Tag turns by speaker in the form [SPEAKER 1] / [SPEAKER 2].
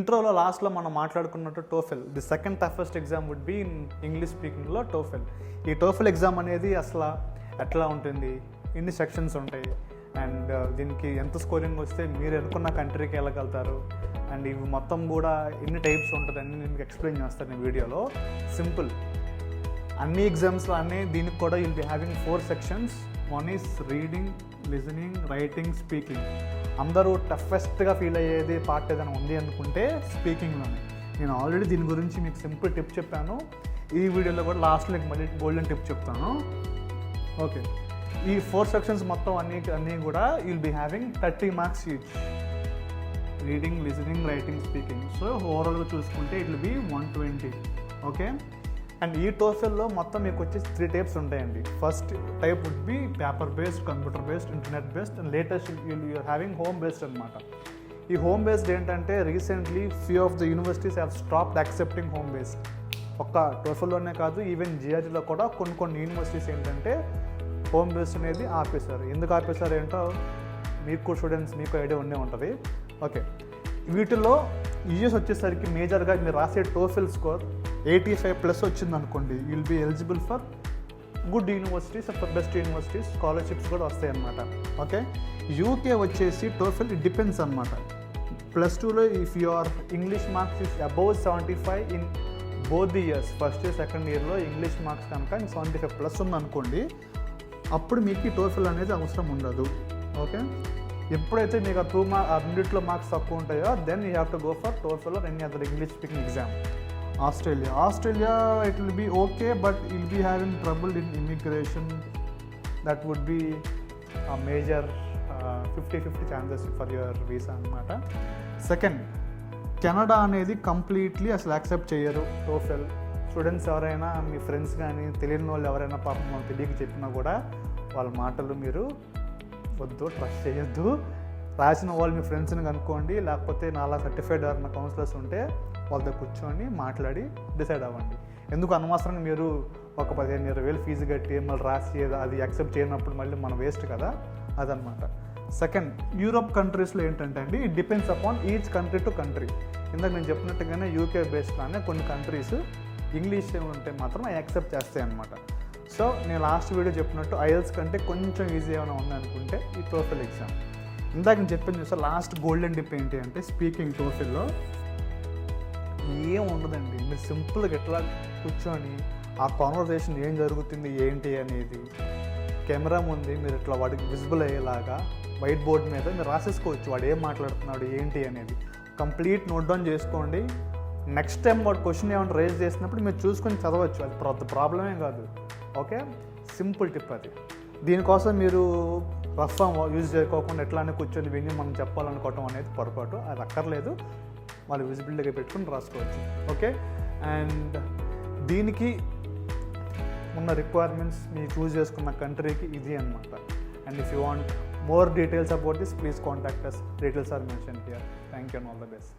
[SPEAKER 1] ఇంట్రోలో లాస్ట్లో మనం మాట్లాడుకున్నట్టు TOEFL the second toughest exam would be in English స్పీకింగ్లో టోఫెల్. ఈ టోఫెల్ ఎగ్జామ్ అనేది అసలు ఎట్లా ఉంటుంది, ఎన్ని సెక్షన్స్ ఉంటాయి, అండ్ దీనికి ఎంత స్కోరింగ్ వస్తే మీరు అనుకున్న కంట్రీకి వెళ్ళగలుగుతారు, అండ్ ఇవి మొత్తం కూడా ఎన్ని టైప్స్ ఉంటుంది అన్నీ నేను ఎక్స్ప్లెయిన్ చేస్తాను ఈ వీడియోలో. సింపుల్, అన్ని ఎగ్జామ్స్లో అన్నీ దీనికి కూడా will be having 4 sections. One is reading, listening, writing, speaking. అందరూ టఫెస్ట్గా ఫీల్ అయ్యేది పార్ట్ ఏదైనా ఉంది అనుకుంటే స్పీకింగ్లోనే. నేను ఆల్రెడీ దీని గురించి మీకు సింపుల్ టిప్ చెప్పాను. ఈ వీడియోలో కూడా లాస్ట్లో మళ్ళీ గోల్డెన్ టిప్ చెప్తాను. ఓకే, ఈ 4 సెక్షన్స్ మొత్తం అన్నీ కూడా will be having 30 marks each. Reading, listening, writing, speaking. So ఓవరాల్గా చూసుకుంటే it will be 120. Okay, and ఈ టోఫెల్లో మొత్తం మీకు వచ్చేసి 3 టైప్స్ ఉంటాయండి. First type would be paper based, computer based, internet based, and latest you're having home based అనమాట. ఈ హోమ్ బేస్డ్ ఏంటంటే recently few of the universities have stopped accepting home based. ఒక్క టోఫెల్లోనే కాదు, ఈవెన్ జిఆర్టీలో కూడా కొన్ని యూనివర్సిటీస్ ఏంటంటే హోమ్ బేస్డ్ అనేది ఆపేశారు. ఎందుకు ఆపేశారు ఏంటో మీకు స్టూడెంట్స్ మీకు ఐడియా ఉండే ఉంటుంది. ఓకే, వీటిల్లో యూఎస్ వచ్చేసరికి మేజర్గా మీరు రాసే టోఫెల్ స్కోర్ 85+ వచ్చింది అనుకోండి, will be eligible for good universities, for best universities, scholarships కూడా వస్తాయి అన్నమాట. ఓకే, యూకే వచ్చేసి టోఫెల్ ఇట్ డిపెండ్స్ అనమాట. +2లో if your English marks is above 75 in both the years, first year second ఇయర్లో ఇంగ్లీష్ మార్క్స్ కనుక 75+ ఉందనుకోండి, అప్పుడు మీకు ఈ టోఫెల్ అనేది అవసరం ఉండదు. ఓకే, ఎప్పుడైతే మీకు రెండిట్లో మార్క్స్ తక్కువ ఉంటాయో then you have to go for TOEFL or any other English speaking exam. Australia it will be okay, but will be having trouble in immigration. That would be major 50-50 chances for your visa అనమాట. Second, Canada అనేది completely అసలు accept చేయరు TOEFL. Students ఎవరైనా, మీ friends కానీ తెలియని వాళ్ళు ఎవరైనా పాపం వాళ్ళు తెలియక చెప్పినా కూడా వాళ్ళ మాటలు మీరు వద్దు, ట్రస్ట్ చేయొద్దు. రాసిన వాళ్ళు మీ ఫ్రెండ్స్ని కనుక్కోండి, లేకపోతే నాలా సర్టిఫైడ్ ఎవరైనా కౌన్సిలర్స్ ఉంటే వాళ్ళతో కూర్చొని మాట్లాడి డిసైడ్ అవ్వండి. ఎందుకు అనవసరంగా మీరు ఒక 15,000-20,000 ఫీజు కట్టి మళ్ళీ రాసి అది యాక్సెప్ట్ చేయనప్పుడు మళ్ళీ మనం వేస్ట్ కదా, అదనమాట. సెకండ్, యూరోప్ కంట్రీస్లో ఏంటంటే అండి it depends upon each country to country. ఇందాక నేను చెప్పినట్టుగానే యూకే బేస్డ్లోనే కొన్ని కంట్రీస్ ఇంగ్లీష్ ఉంటే మాత్రం యాక్సెప్ట్ చేస్తాయి అన్నమాట. సో నేను లాస్ట్ వీడియో చెప్పినట్టు ఐఎల్స్ కంటే కొంచెం ఈజీ ఏమైనా ఉందనుకుంటే ఈ టోఫెల్ ఎగ్జామ్. ఇందాక నేను చెప్పింది చూస్తే లాస్ట్ గోల్డెన్ టిప్ ఏంటి అంటే స్పీకింగ్ టోఫెల్లో ఏం ఉండదండి. మీరు సింపుల్గా ఎట్లా కూర్చొని ఆ కాన్వర్జేషన్ ఏం జరుగుతుంది ఏంటి అనేది కెమెరా ముందు మీరు ఇట్లా వాడికి విజిబుల్ అయ్యేలాగా వైట్ బోర్డ్ మీద మీరు రాసేసుకోవచ్చు వాడు ఏం మాట్లాడుతున్నాడు ఏంటి అనేది. కంప్లీట్ నోట్ డౌన్ చేసుకోండి. నెక్స్ట్ టైం వాడు క్వశ్చన్ ఏమైనా రేజ్ చేసినప్పుడు మీరు చూసుకొని చదవచ్చు, అది ప్రాబ్లమే కాదు. ఓకే, సింపుల్ టిప్ అది. దీనికోసం మీరు రఫ్ ఫామ్ యూజ్ చేసుకోకుండా ఎట్లానే కూర్చొని విని మనం చెప్పాలనుకోవటం అనేది పొరపాటు, అది అక్కర్లేదు. వాళ్ళు విజిబిలిటీగా పెట్టుకుని రాసుకోవచ్చు. ఓకే, అండ్ దీనికి ఉన్న రిక్వైర్మెంట్స్ మీరు చూస్ చేసుకున్న కంట్రీకి ఇది అనమాట. And if you want more details about this please contact us. Details are mentioned here. Thank you and all the best.